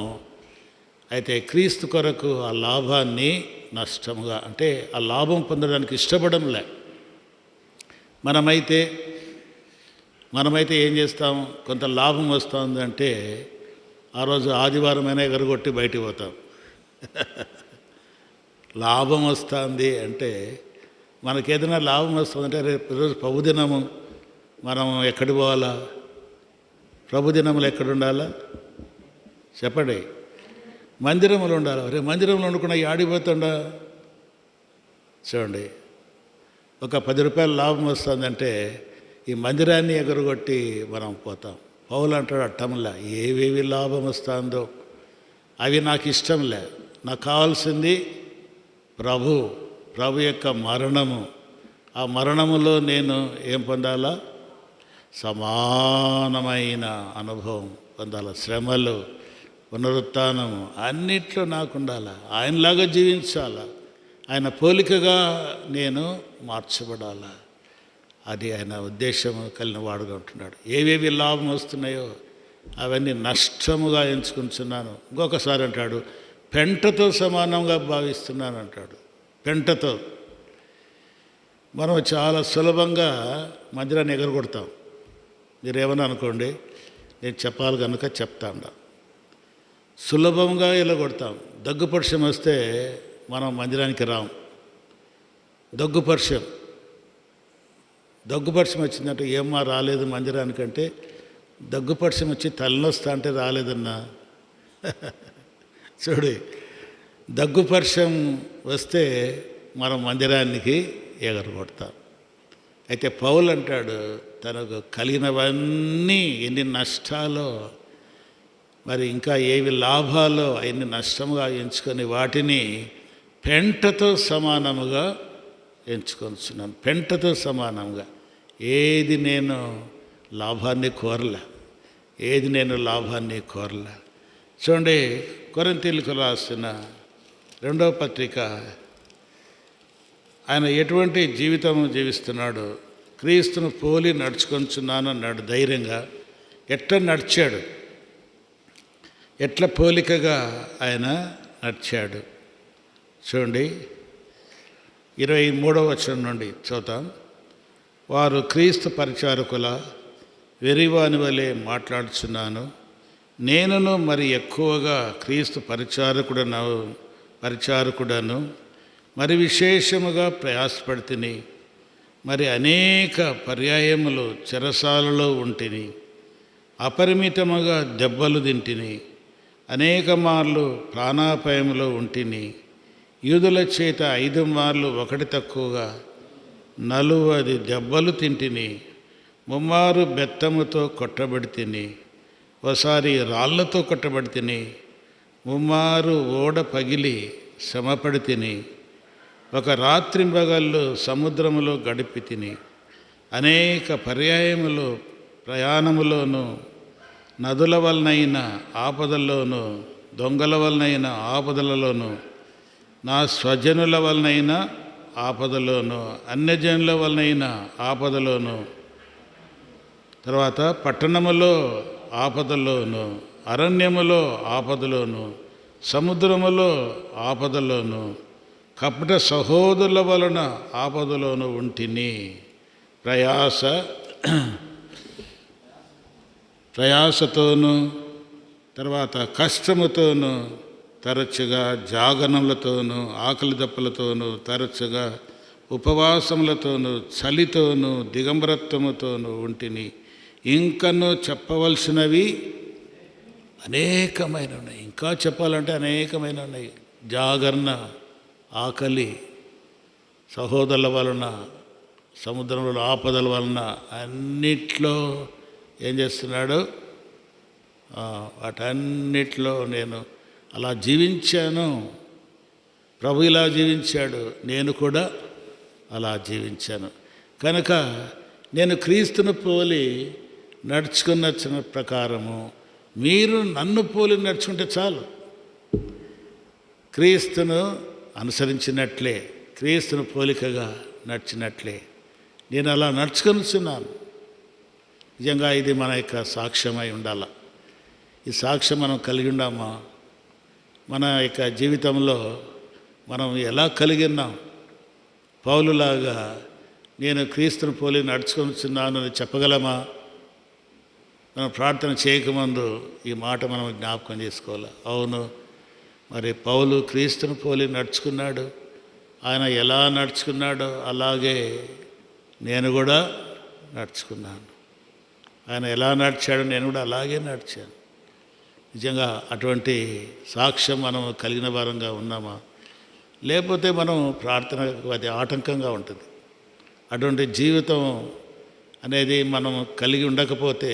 అయితే క్రీస్తు కొరకు ఆ లాభాన్ని నష్టముగా, అంటే ఆ లాభం పొందడానికి ఇష్టపడంలే. మనమైతే ఏం చేస్తాం, కొంత లాభం వస్తుందంటే ఆ రోజు ఆదివారమైనా ఎగరగొట్టి బయటికి పోతాం. లాభం వస్తుంది అంటే, మనకేదైనా లాభం వస్తుందంటే రేపు రోజు ప్రభుదినము మనం ఎక్కడికి పోవాలా, ప్రభుదినములు ఎక్కడుండాలా చెప్పండి, మందిరంలో ఉండాలి. రేపు మందిరంలో ఉండకుండా ఆడిపోతుండా చూడండి. ఒక 10 రూపాయలు లాభం వస్తుందంటే ఈ మందిరాన్ని ఎగరగొట్టి మనం పోతాం. పౌలు అంటాడు అట్టంలా, ఏవేవి లాభం వస్తుందో అవి నాకు ఇష్టంలే. నాకు కావాల్సింది ప్రభు యొక్క మరణము. ఆ మరణములో నేను ఏం పొందాలా, సమానమైన అనుభవం పొందాల. శ్రమలు, పునరుత్థానము అన్నిట్లో నాకు ఉండాలా. ఆయనలాగా జీవించాలా, ఆయన పోలికగా నేను మార్చబడాలా. అది ఆయన ఉద్దేశము కలిగిన వాడుగా ఉంటున్నాడు. ఏవేవి లాభం వస్తున్నాయో అవన్నీ నష్టముగా ఎంచుకుంటున్నాను. ఇంకొకసారి అంటాడు, పెంటతో సమానంగా భావిస్తున్నాను అంటాడు. పెంటతో మనం చాలా సులభంగా మందిరాన్ని ఎగరగొడతాం. మీరేమన్నా అనుకోండి, నేను చెప్పాలి కనుక చెప్తాను. సులభంగా ఇలా కొడతాం. దగ్గుపర్షం వస్తే మనం మందిరానికి రాం. దగ్గుపర్షం వచ్చిందంటే ఏమ్మా రాలేదు మందిరానికంటే, దగ్గుపర్షం వచ్చి తలనొస్తా అంటే రాలేదన్నా. చూడు, దగ్గుపర్షం వస్తే మనం మందిరానికి ఎగరగొడతాం. అయితే పౌలు అంటాడు, తనకు కలిగినవన్నీ ఎన్ని నష్టాలో, మరి ఇంకా ఏవి లాభాలో అవన్నీ నష్టముగా ఎంచుకొని వాటిని పెంటతో సమానముగా ఎంచుకొనిచున్నాను. పెంటతో సమానంగా. ఏది నేను లాభాన్ని కోరలే. చూడండి, కొరింథీయులకు రాసిన 2వ పత్రిక, ఆయన ఎటువంటి జీవితం జీవిస్తున్నాడు, క్రీస్తును పోలి నడుచుకొంచున్నాను అన్నాడు ధైర్యంగా. ఎట్లా నడిచాడు, ఎట్లా పోలికగా ఆయన నడిచాడు చూడండి. 23వ వచనం నుండి చదువుతాం. వారు క్రీస్తు పరిచారకుల వెరివాని వలె మాట్లాడుచున్నాను, నేనును మరి ఎక్కువగా క్రీస్తు పరిచారకుడను మరి విశేషముగా ప్రయాసపడితిని. మరి అనేక పర్యాయములు చెరసాలలో ఉంటిని, అపరిమితముగా దెబ్బలు తింటిని, అనేక మార్లు ప్రాణాపాయములో ఉంటిని. యూదుల చేత 5 మార్లు ఒకటి తక్కువగా 40 దెబ్బలు తింటిని. 3 మారు బెత్తముతో కొట్టబడితిని, ఒకసారి రాళ్లతో కొట్టబడితిని. 3 మారు ఓడ పగిలి శ్రమపడితిని. ఒక రాత్రింబగళ్ళు సముద్రములో గడిపి తిని. అనేక పర్యాయములు ప్రయాణములోను, నదుల వలనైన ఆపదల్లోనూ, దొంగల వలనైన ఆపదలలోనూ, నా స్వజనుల వలనైన ఆపదలోను, అన్యజనుల వలనైన ఆపదలోను, తర్వాత పట్టణములో ఆపదలోను, అరణ్యములో ఆపదలోను, సముద్రములో ఆపదలోను, కపట సహోదరుల వలన ఆపదలోను ఉంటిని. ప్రయాసతోనూ, తర్వాత కష్టముతోనూ, తరచుగా జాగరణములతోనూ, ఆకలి దప్పులతోనూ, తరచుగా ఉపవాసములతోనూ, చలితోనూ, దిగంబరత్వముతోనూ ఉంటిని. ఇంకనూ చెప్పవలసినవి అనేకమైన ఉన్నాయి. ఇంకా చెప్పాలంటే అనేకమైన ఉన్నాయి. జాగరణ, ఆకలి, సహోదరుల వలన, సముద్రంలో ఆపదల వలన అన్నిట్లో ఏం చేస్తున్నాడు? వాటన్నిటిలో నేను అలా జీవించాను. ప్రభు ఇలా జీవించాడు, నేను కూడా అలా జీవించాను. కనుక నేను క్రీస్తును పోలి నడుచుకున్న ప్రకారము మీరు నన్ను పోలి నడుచుకుంటే చాలు. క్రీస్తును అనుసరించినట్లే, క్రీస్తును పోలికగా నడిచినట్లే నేను అలా నడుచుకొనిచున్నాను. నిజంగా ఇది మన యొక్క సాక్ష్యమై ఉండాలి. ఈ సాక్ష్యం మనం కలిగి ఉన్నామా? మన యొక్క జీవితంలో మనం ఎలా కలిగి ఉన్నాం? పౌలులాగా నేను క్రీస్తును పోలి నడుచుకొనిచున్నాను అని చెప్పగలమా? మనం ప్రార్థన చేయకముందు ఈ మాట మనం జ్ఞాపకం చేసుకోవాలి. అవును, మరి పౌలు క్రీస్తును పోలి నడుచుకున్నాడు. ఆయన ఎలా నడుచుకున్నాడో అలాగే నేను కూడా నడుచుకున్నాను. ఆయన ఎలా నడిచాడో నేను కూడా అలాగే నడిచాను. నిజంగా అటువంటి సాక్ష్యం మనం కలిగిన వారంగా ఉన్నామా? లేకపోతే మనం ప్రార్థనకు అది ఆటంకంగా ఉంటుంది. అటువంటి జీవితం అనేది మనం కలిగి ఉండకపోతే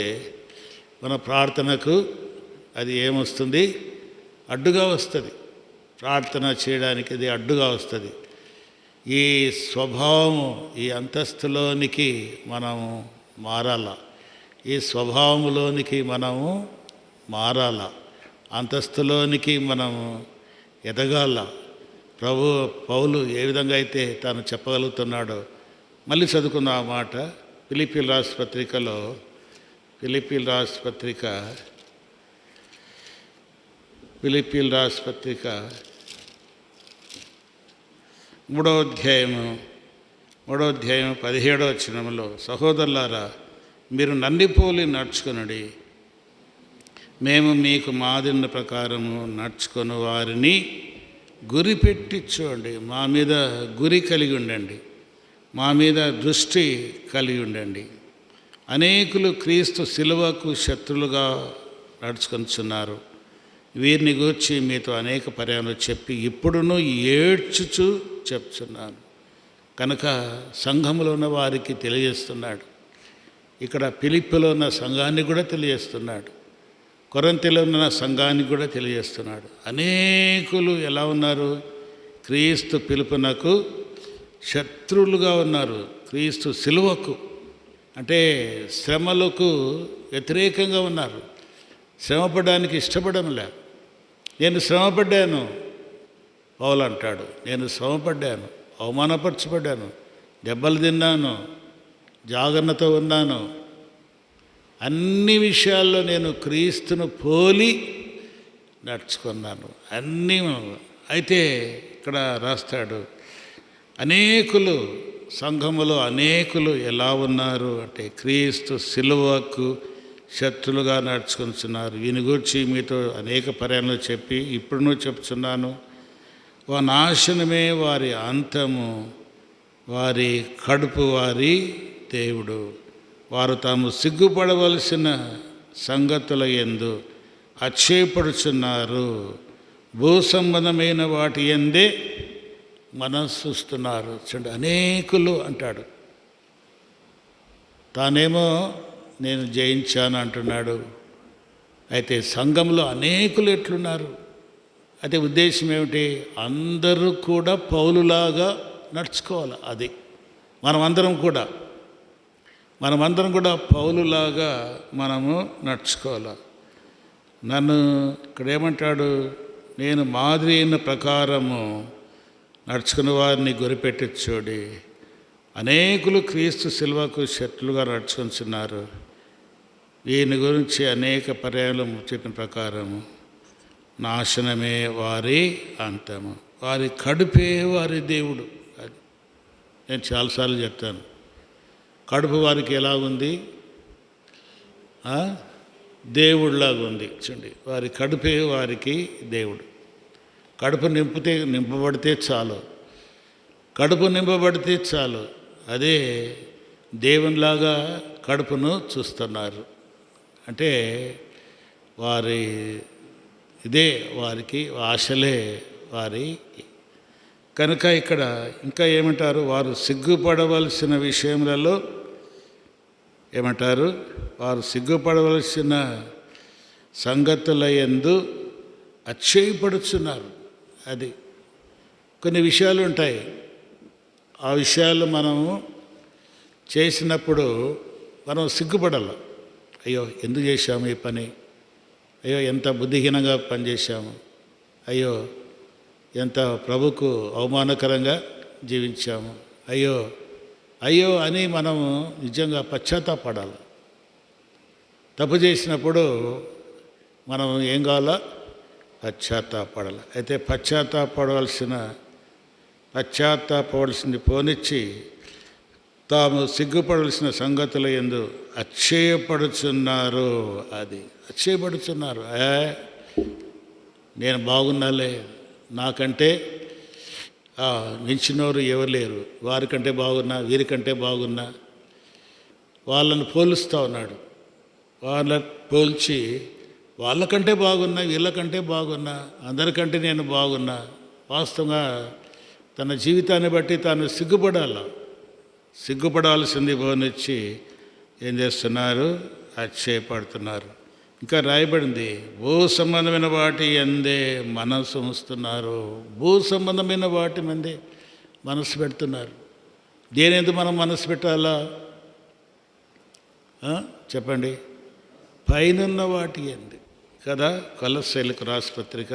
మన ప్రార్థనకు అది ఏమొస్తుంది? అడ్డుగా వస్తుంది. ప్రార్థన చేయడానికి అది అడ్డుగా వస్తుంది. ఈ స్వభావము, ఈ అంతస్తులోనికి మనము మారాల. ఈ స్వభావంలోనికి మనము మారాల. అంతస్తులోనికి మనము ఎదగాల. పౌలు ఏ విధంగా అయితే తాను చెప్పగలుగుతున్నాడో మళ్ళీ చదువుకున్న ఆ మాట ఫిలిప్పీయుల రాసిన పత్రికలో, ఫిలిప్పీయుల రాసిన పత్రిక 3వ అధ్యాయము 17వ వచనంలో, సహోదరులారా మీరు నన్ను పోలి నడుచుకొనుడి, మేము మీకు మాదిరిన ప్రకారము నడుచుకొని వారిని గురిపెట్టి చూడండి. మా మీద గురి కలిగి ఉండండి, మా మీద దృష్టి కలిగి ఉండండి. అనేకులు క్రీస్తు శిలువకు శత్రులుగా నడుచుకొనిచున్నారు. వీరిని గూర్చి మీతో అనేక పర్యాలు చెప్పి ఇప్పుడును ఏడ్చుచు చెప్తున్నాను. కనుక సంఘములో ఉన్న వారికి తెలియజేస్తున్నాడు. ఇక్కడ ఫిలిప్పీలో ఉన్న సంఘాన్ని కూడా తెలియజేస్తున్నాడు. కొరింథీలో ఉన్న సంఘానికి కూడా తెలియజేస్తున్నాడు. అనేకులు ఎలా ఉన్నారు? క్రీస్తు పిలుపునకు శత్రువులుగా ఉన్నారు. క్రీస్తు శిలువకు అంటే శ్రమలకు వ్యతిరేకంగా ఉన్నారు. శ్రమపడడానికి ఇష్టపడనులే. నేను శ్రమపడ్డాను పౌలు అంటాడు. నేను శ్రమపడ్డాను, అవమానపరచబడ్డాను, దెబ్బలు తిన్నాను, జాగ్రత్తతో ఉన్నాను. అన్ని విషయాల్లో నేను క్రీస్తును పోలి నడుచుకున్నాను. అన్నీ. అయితే ఇక్కడ రాస్తాడు, అనేకులు సంఘములో అనేకులు ఎలా ఉన్నారు అంటే క్రీస్తు శిలువకు శత్రులుగా నడుచుకుంటున్నారు. వీని గురించి మీతో అనేక పర్యాలు చెప్పి ఇప్పుడును చెప్తున్నాను. నాశనమే వారి అంతము, వారి కడుపు వారి దేవుడు. వారు తాము సిగ్గుపడవలసిన సంగతుల యందు అక్షేపడుచున్నారు. భూ సంబంధమైన వాటి యందే మనస్సుస్తున్నారు. చూడండి, అనేకులు అంటాడు. తానేమో నేను జయించాను అంటున్నాడు. అయితే సంఘంలో అనేకులు ఎట్లున్నారు? అయితే ఉద్దేశం ఏమిటి? అందరూ కూడా పౌలులాగా నడుచుకోవాలి. అది మనమందరం కూడా పౌలులాగా మనము నడుచుకోవాలి. నన్ను ఇక్కడ ఏమంటాడు? నేను మాదిరి అయిన ప్రకారము నడుచుకున్న వారిని గురిపెట్టి చూడి. అనేకులు క్రీస్తు శిలువకు శత్రులుగా నడుచుకుంటున్నారు. వీని గురించి అనేక పర్యాలు చెప్పిన ప్రకారము నాశనమే వారి అంతము, వారి కడుపే వారి దేవుడు. అది నేను చాలాసార్లు చెప్తాను. కడుపు వారికి ఎలా ఉంది? దేవుడిలాగా ఉంది. చూడండి, వారి కడుపే వారికి దేవుడు. కడుపు నింపబడితే చాలు. కడుపు నింపబడితే చాలు. అదే దేవునిలాగా కడుపును చూస్తున్నారు. అంటే వారికి ఆశలే వారి. కనుక ఇక్కడ ఇంకా ఏమంటారు, వారు సిగ్గుపడవలసిన విషయములలో ఏమంటారు, వారు సిగ్గుపడవలసిన సంగతుల యందు అతిశయపడుచున్నారు. అది కొన్ని విషయాలు ఉంటాయి, ఆ విషయాలు మనము చేసినప్పుడు మనం సిగ్గుపడాలి. అయ్యో ఎందుకు చేశాము ఈ పని, అయ్యో ఎంత బుద్ధిహీనంగా పనిచేశాము, అయ్యో ఎంత ప్రభుకు అవమానకరంగా జీవించాము, అయ్యో అయ్యో అని మనము నిజంగా పశ్చాత్తాపడాలి. తప్పు చేసినప్పుడు మనం ఏం కావాలా, పశ్చాత్తాపడాలి. అయితే పశ్చాత్తాపడవలసింది పోనిచ్చి తాము సిగ్గుపడవలసిన సంగతుల యందు అతిశయపడుచున్నారు. అది అతిశయపడుచున్నారు. నేను బాగున్నాలే, నాకంటే మించినోరు ఎవరు లేరు, వారికంటే బాగున్నా, వీరికంటే బాగున్నా, వాళ్ళని పోలుస్తూ ఉన్నాడు. వాళ్ళని పోల్చి వాళ్ళకంటే బాగున్నా, వీళ్ళకంటే బాగున్నా, అందరికంటే నేను బాగున్నా. వాస్తవంగా తన జీవితాన్ని బట్టి తాను సిగ్గుపడాల్సింది పోనిచ్చి ఏం చేస్తున్నారు, అతిశయపడుతున్నారు. ఇంకా రాయబడింది, భూ సంబంధమైన వాటి యందే మనసు ఉంచుతున్నారు. భూ సంబంధమైన వాటి మందే మనసు పెడుతున్నారు. దేనిందు మనం మనసు పెట్టాలా చెప్పండి, పైనున్న వాటి యందు కదా. కొలస్సీలకు రాసిన పత్రిక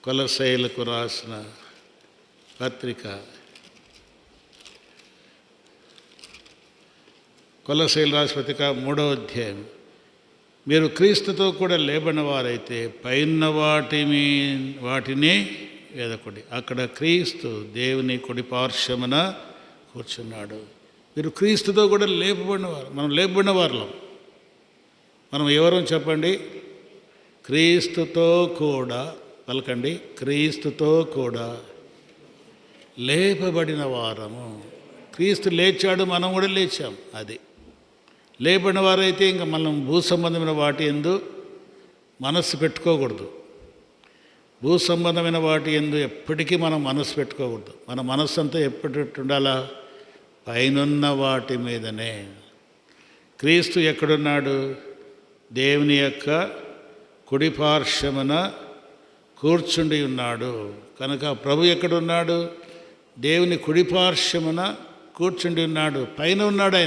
కొలస్సీలు రాసిన పత్రిక 3వ అధ్యాయం. మీరు క్రీస్తుతో కూడా లేబడిన వారైతే పైన వాటిని వెదకుడి, అక్కడ క్రీస్తు దేవుని కుడి పార్శ్వమున కూర్చున్నాడు. మీరు క్రీస్తుతో కూడా లేపబడినవారు. మనం లేపబడిన వారులం. మనం ఎవరో చెప్పండి, క్రీస్తుతో కూడా పలకండి, క్రీస్తుతో కూడా లేపబడిన వారము. క్రీస్తు లేచాడు, మనం కూడా లేచాం. అది లేపబడిన వారైతే ఇంకా మనం భూ సంబంధమైన వాటి యందు మనస్సు పెట్టుకోకూడదు. భూ సంబంధమైన వాటి యందు ఎప్పటికీ మనం మనస్సు పెట్టుకోకూడదు. మన మనస్సు అంతా ఎప్పటి ఉండాలా, పైనున్న వాటి మీదనే. క్రీస్తు ఎక్కడున్నాడు, దేవుని యొక్క కుడి పార్శ్వమున కూర్చుండి ఉన్నాడు. కనుక ప్రభు ఎక్కడున్నాడు, దేవుని కుడి పార్శ్వమున కూర్చుండి ఉన్నాడు. పైన ఉన్నాడు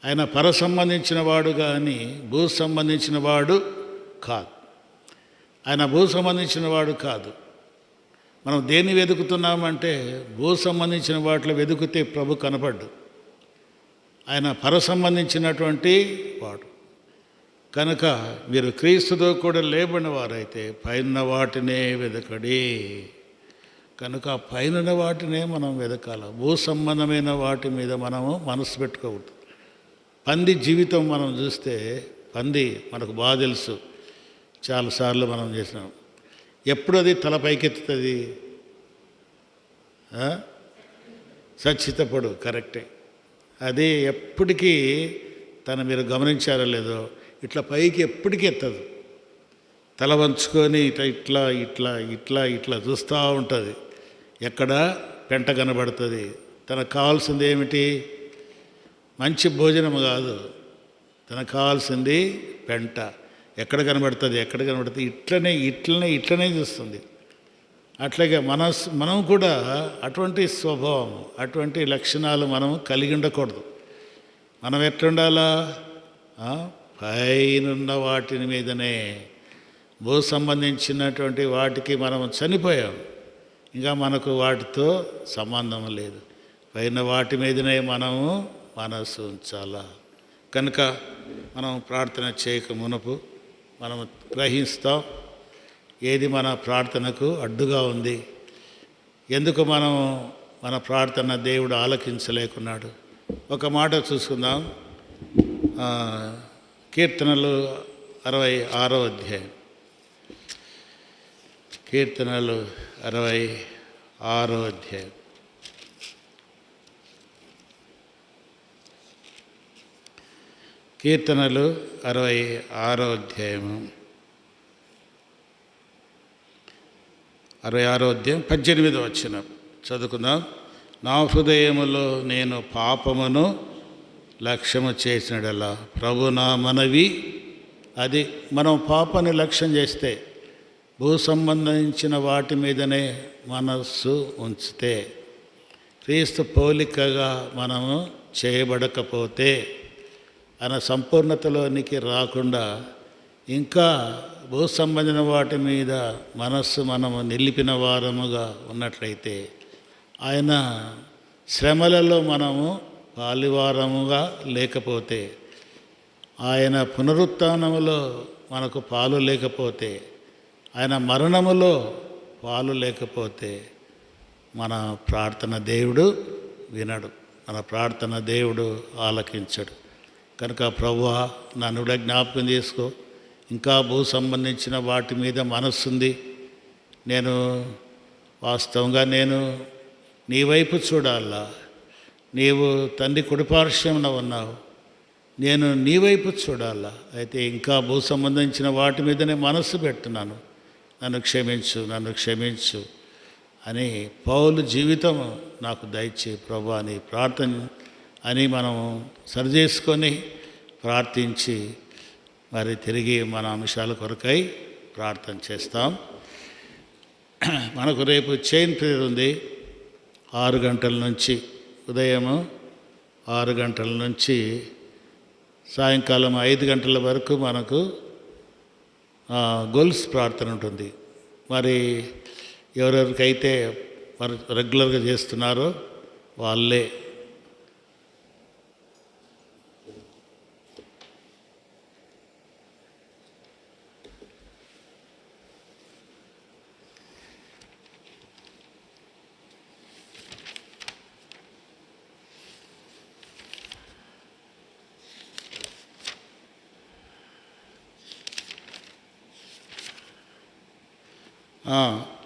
ఆయన పర సంబంధించిన వాడు కానీ భూ సంబంధించిన వాడు కాదు. ఆయన భూ సంబంధించిన వాడు కాదు. మనం దేన్ని వెతుకుతున్నామంటే భూ సంబంధించిన వాటిలో వెతుకుతే ప్రభు కనపడ్డు. ఆయన పర సంబంధించినటువంటి వాడు. కనుక మీరు క్రీస్తుతో కూడా లేబడిన వారైతే పైన వాటినే వెదకడి. కనుక పైన వాటినే మనం వెదకాలి. భూ సంబంధమైన వాటి మీద మనము మనసు పెట్టుకోకూడదు. పంది జీవితం మనం చూస్తే, పంది మనకు బాగా తెలుసు, చాలాసార్లు మనం చేసినాం. ఎప్పుడు అది తల పైకెత్తుతుంది, సచ్చితపడు, కరెక్టే. అది ఎప్పటికీ మీరు గమనించారో లేదో, ఇట్లా పైకి ఎప్పటికీ ఎత్తదు. తల వంచుకొని ఇట్లా ఇట్లా ఇట్లా ఇట్లా చూస్తూ ఉంటుంది. ఎక్కడ పెంట కనబడుతుంది. తనకు కావాల్సింది ఏమిటి, మంచి భోజనం కాదు, తనకు కావాల్సింది పెంట. ఎక్కడ కనబడుతుంది, ఇట్లనే చూస్తుంది. అట్లాగే మనం కూడా అటువంటి స్వభావం, అటువంటి లక్షణాలు మనం కలిగి ఉండకూడదు. మనం ఎట్లుండాలా, పైనున్న వాటి మీదనే. భూ సంబంధించినటువంటి వాటికి మనం చనిపోయాం, ఇంకా మనకు వాటితో సంబంధం లేదు. పైన వాటి మీదనే మనము మనసు ఉంచాలా. కనుక మనం ప్రార్థన చేయక మునుపు మనం గ్రహిస్తాం ఏది మన ప్రార్థనకు అడ్డుగా ఉంది, ఎందుకు మన ప్రార్థన దేవుడు ఆలకించలేకున్నాడు. ఒక మాట చూసుకుందాం. కీర్తనలు 66వ అధ్యాయం. కీర్తనలు 66వ అధ్యాయం. కీర్తనలు 66వ అధ్యాయము 66వ అధ్యాయం 18వ వచనం చదువుకుందాం. నా హృదయములో నేను పాపమును లక్ష్యము చేసినడలా ప్రభు నా మనవి. అది మనం పాపాన్ని లక్ష్యం చేస్తే, భూ సంబంధించిన వాటి మీదనే మనస్సు ఉంచితే, క్రీస్తు పోలికగా మనము చేయబడకపోతే, ఆయన సంపూర్ణతలోనికి రాకుండా ఇంకా భూ సంబంధించిన వాటి మీద మనస్సు మనము నిలిపిన వారముగా ఉన్నట్లయితే, ఆయన శ్రమలలో మనము పాలువారముగా లేకపోతే, ఆయన పునరుత్థానములో మనకు పాలు లేకపోతే, ఆయన మరణములో పాలు లేకపోతే మన ప్రార్థన దేవుడు వినడు, మన ప్రార్థన దేవుడు ఆలకించడు. కనుక ప్రభువా నన్ను కూడా జ్ఞాపకం చేసుకో, ఇంకా భూ సంబంధించిన వాటి మీద మనస్సుంది, నేను వాస్తవంగా నేను నీ వైపు చూడాలా, నీవు తండ్రి కుడిపార్శ్వమున ఉన్నావు, నేను నీ వైపు చూడాలా, అయితే ఇంకా భూ సంబంధించిన వాటి మీదనే మనస్సు పెడుతున్నాను, నన్ను క్షమించు, నన్ను క్షమించు అని పౌలు జీవితం నాకు దయచే ప్రభువా అని ప్రార్థన అని మనం సరిచేసుకొని ప్రార్థించి మరి తిరిగి మన అంశాల కొరకై ప్రార్థన చేస్తాం. మనకు రేపు చైన్ ప్రేయర్ ఉంది. 6 గంటల నుంచి, ఉదయం 6 గంటల నుంచి సాయంకాలం 5 గంటల వరకు మనకు గొలుసు ప్రార్థన ఉంటుంది. మరి ఎవరెవరికైతే మరి రెగ్యులర్గా చేస్తున్నారో వాళ్ళే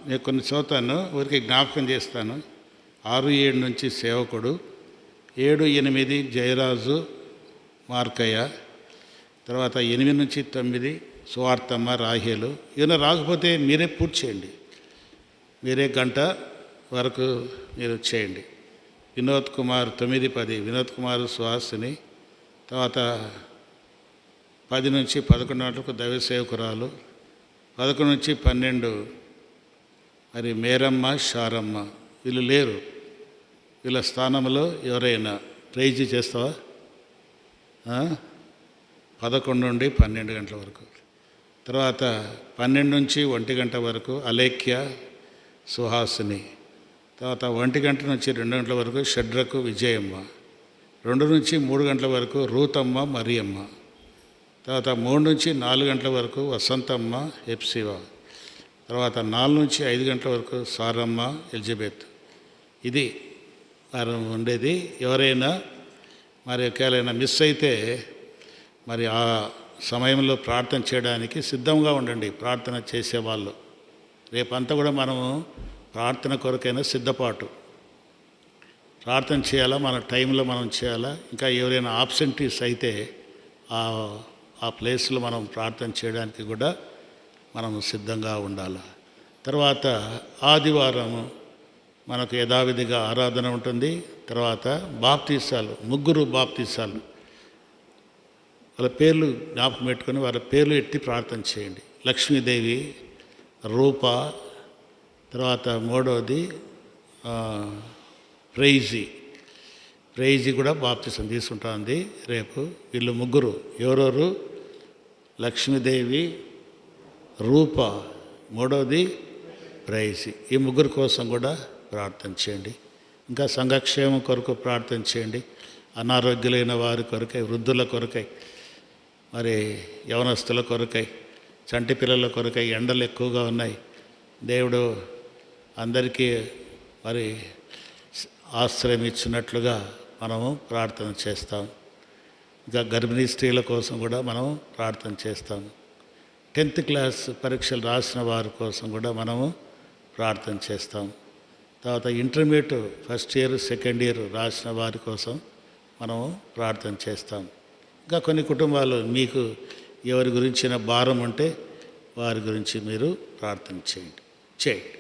నేను కొన్ని చదువుతాను, ఊరికి జ్ఞాపకం చేస్తాను. 6-7 నుంచి సేవకుడు, 7-8 జయరాజు మార్కయ్య, తర్వాత 8-9 సువార్తమ్మ రాహేలు. ఈయన రాకపోతే మీరే పూర్తి చేయండి, మీరే గంట వరకు మీరు చేయండి. వినోద్ కుమార్ 9-10 వినోద్ కుమార్ సుహాసిని, తర్వాత 10 నుంచి 11 గంటలకు దైవ సేవకురాలు, 11 నుంచి 12 మరి మేరమ్మ షారమ్మ. వీళ్ళు లేరు, వీళ్ళ స్థానంలో ఎవరైనా ప్రైజ్ చేస్తావా? 11 నుండి 12 గంటల వరకు. తర్వాత 12 నుంచి 1 గంట వరకు అలేఖ్య సుహాసిని. తర్వాత 1 గంట నుంచి 2 గంటల వరకు షడ్రకు విజయమ్మ. 2 నుంచి 3 గంటల వరకు రూతమ్మ మరియమ్మ. తర్వాత 3 నుంచి 4 గంటల వరకు వసంతమ్మ హెప్సివా. తర్వాత 4 నుంచి 5 గంటల వరకు సారమ్మ ఎలిజబెత్. ఇది వారం ఉండేది. ఎవరైనా మరి ఒకవేళైనా మిస్ అయితే మరి ఆ సమయంలో ప్రార్థన చేయడానికి సిద్ధంగా ఉండండి. ప్రార్థన చేసేవాళ్ళు రేపంతా కూడా మనము ప్రార్థన కొరకైనా సిద్ధపాటు ప్రార్థన చేయాలా, మన టైంలో మనం చేయాలా. ఇంకా ఎవరైనా ఆబ్సెంటీస్ అయితే ఆ ప్లేస్లో మనం ప్రార్థన చేయడానికి కూడా మనం సిద్ధంగా ఉండాలి. తర్వాత ఆదివారము మనకు యథావిధిగా ఆరాధన ఉంటుంది. తర్వాత బాప్తీసాలు, 3 బాప్తీసాలు. వాళ్ళ పేర్లు జ్ఞాపకం పెట్టుకొని వాళ్ళ పేర్లు ఎత్తి ప్రార్థన చేయండి. లక్ష్మీదేవి, రూప, తర్వాత 3వది ప్రైజీ కూడా బాప్తీసం తీసుకుంటుంది రేపు. వీళ్ళు 3 ఎవరెవరు? లక్ష్మీదేవి, రూప, 3వది ప్రైజీ. ఈ 3 కోసం కూడా ప్రార్థన చేయండి. ఇంకా సంఘక్షేమం కొరకు ప్రార్థన చేయండి. అనారోగ్యులైన వారి కొరకై, వృద్ధుల కొరకై, మరి యవనస్తుల కొరకై, చంటి పిల్లల కొరకై. ఎండలు ఎక్కువగా ఉన్నాయి. దేవుడు అందరికీ మరి ఆశ్రయం ఇచ్చినట్లుగా మనము ప్రార్థన చేస్తాం. ఇంకా గర్భిణీ స్త్రీల కోసం కూడా మనం ప్రార్థన చేస్తాం. 10th క్లాస్ పరీక్షలు రాసిన వారి కోసం కూడా మనము ప్రార్థన చేస్తాం. తర్వాత intermediate first year, second year రాసిన వారి కోసం మనము ప్రార్థన చేస్తాం. ఇంకా కొన్ని కుటుంబాలు మీకు ఎవరి గురించిన భారం ఉంటే వారి గురించి మీరు ప్రార్థన చేయండి.